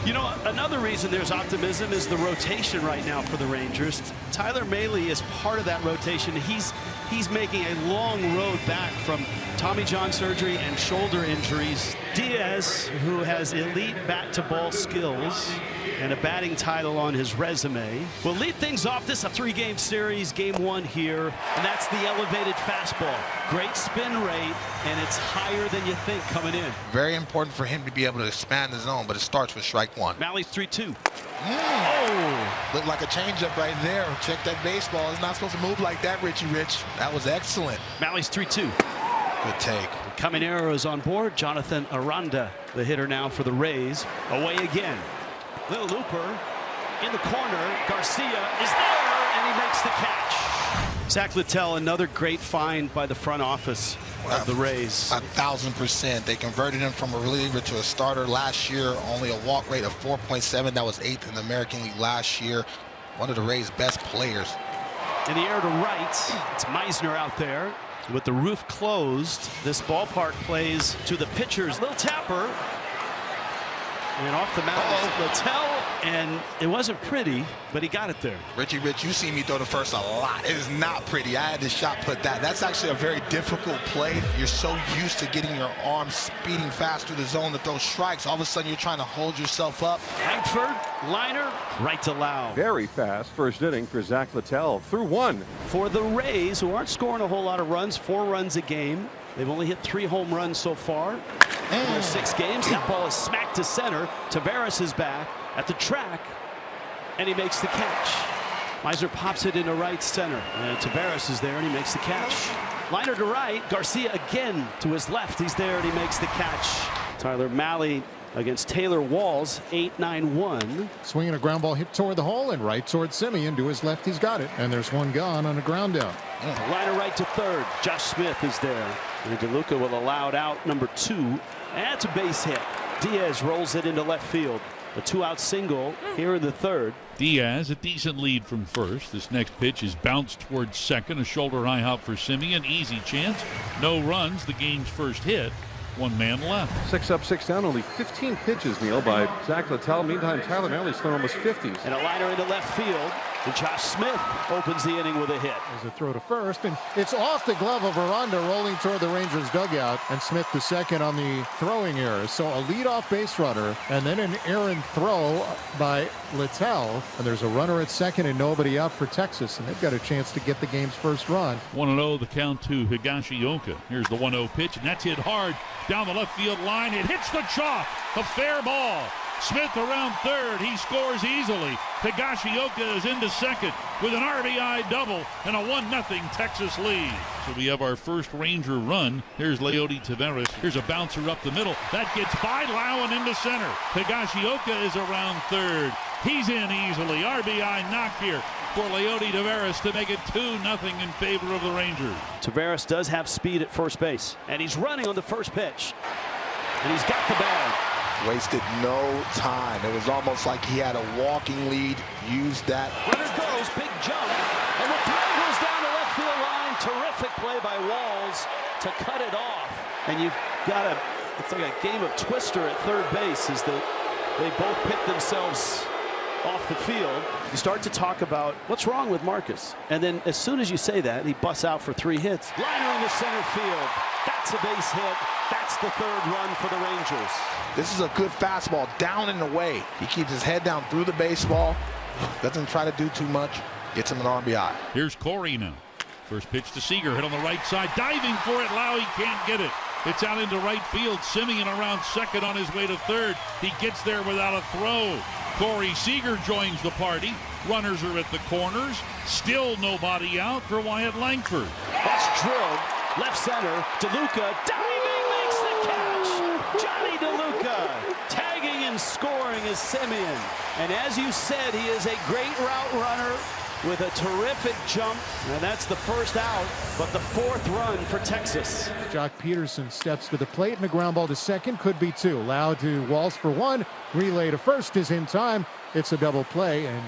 You know, another reason there's optimism is the rotation right now for the Rangers. Tyler Mahle is part of that rotation. He's making a long road back from Tommy John surgery and shoulder injuries. Diaz, who has elite bat-to-ball skills and a batting title on his resume, will lead things off. This is a 3-game series, game 1 here, and that's the elevated fastball. Great spin rate, and it's higher than you think coming in. Very important for him to be able to expand the zone, but it starts with strike 1. Mahle's 3-2. Oh! Looked like a changeup right there. Check that baseball. It's not supposed to move like that, Richie Rich. That was excellent. Mahle's 3-2. Good take. Caminero is on board. Jonathan Aranda, the hitter now for the Rays. Away again. Little looper in the corner. Garcia is there, and he makes the catch. Zach Littell, another great find by the front office of the Rays. 1,000%. They converted him from a reliever to a starter last year. Only a walk rate of 4.7. That was 8th in the American League last year. One of the Rays' best players. In the air to right, it's Meisner out there. With the roof closed, this ballpark plays to the pitcher's little tapper. And off the mound, Littell, and it wasn't pretty, but he got it there. Richie Rich, you see me throw the first a lot. It is not pretty. I had to shot put that. That's actually a very difficult play. You're so used to getting your arm speeding fast through the zone to throw strikes. All of a sudden, you're trying to hold yourself up. Langford, liner, right to Lau. Very fast first inning for Zach Littell. Through 1. For the Rays, who aren't scoring a whole lot of runs, 4 runs a game. They've only hit 3 home runs so far in their 6 games. That ball is smacked to center. Tavares is back at the track, and he makes the catch. Meisner pops it into right center, and Tavares is there, and he makes the catch. Liner to right. Garcia again to his left. He's there, and he makes the catch. Tyler Mahle against Taylor Walls, 8-9-1. Swinging a ground ball hit toward the hole and right toward Simeon. To his left, he's got it. And there's one gone on a ground out. Liner right to third. Josh Smith is there. And DeLuca will allow out number 2. That's a base hit. Diaz rolls it into left field. A 2-out single here in the 3rd. Diaz, a decent lead from first. This next pitch is bounced towards second. A shoulder high hop for Simeon. Easy chance. No runs. The game's first hit. 1 man left. 6 up, 6 down. Only 15 pitches, Neil, by Zach Littell. Meantime, Tyler Mahle's thrown almost 50s. And a liner into left field. And Josh Smith opens the inning with a hit. There's a throw to first, and it's off the glove of Aranda, rolling toward the Rangers dugout, and Smith to second on the throwing error. So a leadoff base runner, and then an errant throw by Littell, and there's a runner at second and nobody out for Texas, and they've got a chance to get the game's first run. 1-0 the count to Higashioka. Here's the 1-0 pitch, and that's hit hard down the left field line. It hits the chalk. A fair ball. Smith around third. He scores easily. Higashioka is into second with an RBI double and a 1-0 Texas lead. So we have our first Ranger run. Here's Leody Taveras. Here's a bouncer up the middle. That gets by Lau and into center. Higashioka is around third. He's in easily. RBI knock here for Leody Taveras to make it 2-0 in favor of the Rangers. Taveras does have speed at first base, and he's running on the first pitch. And he's got the bag. Wasted no time. It was almost like he had a walking lead. Used that. Runner goes, big jump, and the throw goes down the left field line. Terrific play by Walls to cut it off. And you've got it's like a game of twister at third base as they both pick themselves off the field. You start to talk about what's wrong with Marcus. And then as soon as you say that, he busts out for 3 hits. Liner in the center field. That's a base hit. That's the 3rd run for the Rangers. This is a good fastball, down and away. He keeps his head down through the baseball. Doesn't try to do too much. Gets him an RBI. Here's Corey now. First pitch to Seager, hit on the right side. Diving for it, Lau, he can't get it. It's out into right field. Simeon around second on his way to third. He gets there without a throw. Corey Seager joins the party. Runners are at the corners. Still nobody out for Wyatt Langford. That's drilled. Left center. DeLuca diving makes the catch. Johnny DeLuca tagging and scoring is Simeon. And as you said, he is a great route runner with a terrific jump. And that's the first out, but the 4th run for Texas. Jock Peterson steps to the plate, and a ground ball to second, could be 2. Lau to Walls for 1. Relay to first is in time. It's a double play, and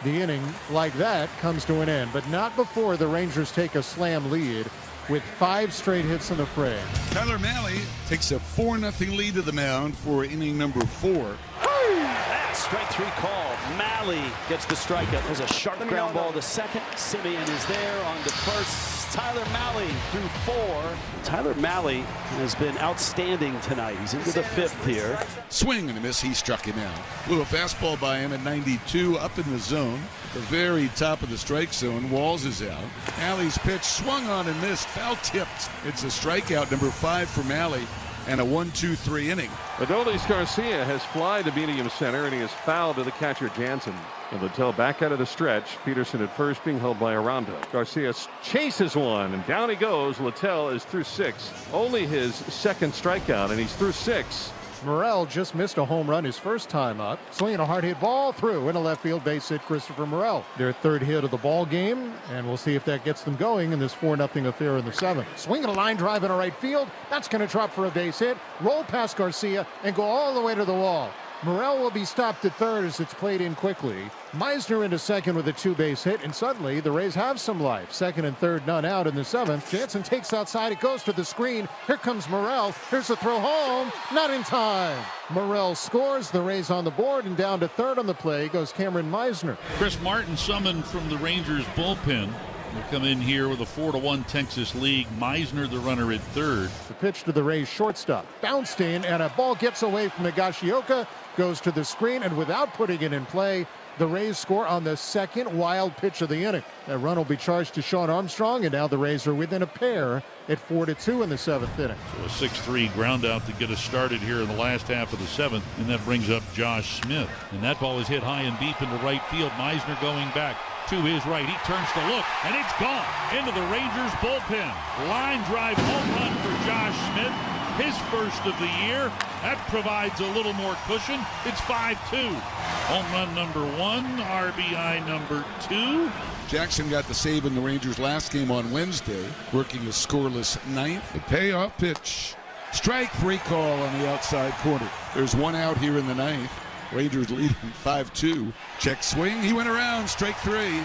the inning like that comes to an end. But not before the Rangers take a slam lead with 5 straight hits in the frame. Tyler Mahle takes a 4-0 lead to the mound for inning number 4. That Strike three call. Malley gets the strikeout. There's a sharp ground ball to second. Simeon is there on to first. Tyler Malley through 4. Tyler Malley has been outstanding tonight. He's into the 5th here. Swing and a miss. He struck him out. Little fastball by him at 92 up in the zone. The very top of the strike zone. Walls is out. Malley's pitch swung on and missed. Foul tipped. It's a strikeout, number 5 for Malley, and a 1-2-3 inning. Adolis Garcia has fly to medium center, and he is fouled to the catcher Jansen. And Littell back out of the stretch. Peterson at first, being held by Aranda. Garcia chases one, and down he goes. Littell is through 6. Only his second strikeout, and he's through 6. Morel just missed a home run his first time up. Swinging a hard hit ball through in a left field base hit, Christopher Morel. Their 3rd hit of the ball game, and we'll see if that gets them going in this 4-0 affair in the 7th. Swinging a line drive in a right field. That's going to drop for a base hit. Roll past Garcia and go all the way to the wall. Morel will be stopped at 3rd as it's played in quickly. Meisner into 2nd with a 2-base hit, and suddenly the Rays have some life. 2nd and 3rd, none out in the 7th. Jansen takes outside. It goes to the screen. Here comes Morel. Here's a throw home. Not in time. Morel scores. The Rays on the board, and down to 3rd on the play goes Cameron Meisner. Chris Martin summoned from the Rangers bullpen. Will come in here with a 4-1 Texas lead. Meisner the runner at 3rd. The pitch to the Rays shortstop. Bounced in, and a ball gets away from Higashioka. Goes to the screen, and without putting it in play, the Rays score on the 2nd wild pitch of the inning. That run will be charged to Sean Armstrong, and now the Rays are within a pair at 4-2 in the 7th inning. So a 6-3 ground out to get us started here in the last half of the 7th, and that brings up Josh Smith. And that ball is hit high and deep into right field. Meisner going back to his right. He turns to look, and it's gone into the Rangers bullpen. Line drive home run for Josh Smith. His first of the year. That provides a little more cushion. It's 5-2. Home run number 1, RBI number 2. Jackson got the save in the Rangers' last game on Wednesday, working a scoreless 9th. The payoff pitch. Strike 3 call on the outside corner. There's 1 out here in the 9th. Rangers leading 5-2. Check swing. He went around. Strike 3.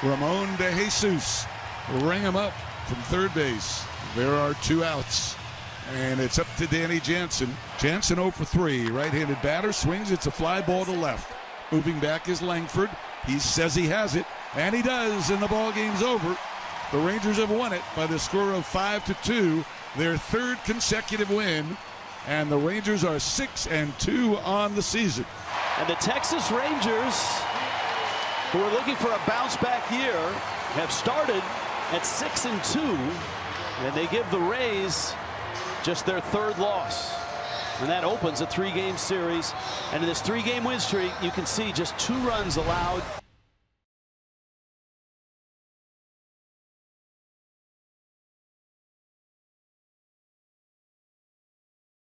Ramon de Jesus. Ring him up from 3rd base. There are 2 outs. And it's up to Danny Jansen. Jansen 0 for 3. Right-handed batter swings. It's a fly ball to left. Moving back is Langford. He says he has it, and he does, and the ball game's over. The Rangers have won it by the score of 5-2, their 3rd consecutive win, and the Rangers are 6-2 on the season. And the Texas Rangers, who are looking for a bounce-back year, have started at 6-2, and they give the Rays just their 3rd loss. And that opens a 3-game series. And in this 3-game win streak, you can see just 2 runs allowed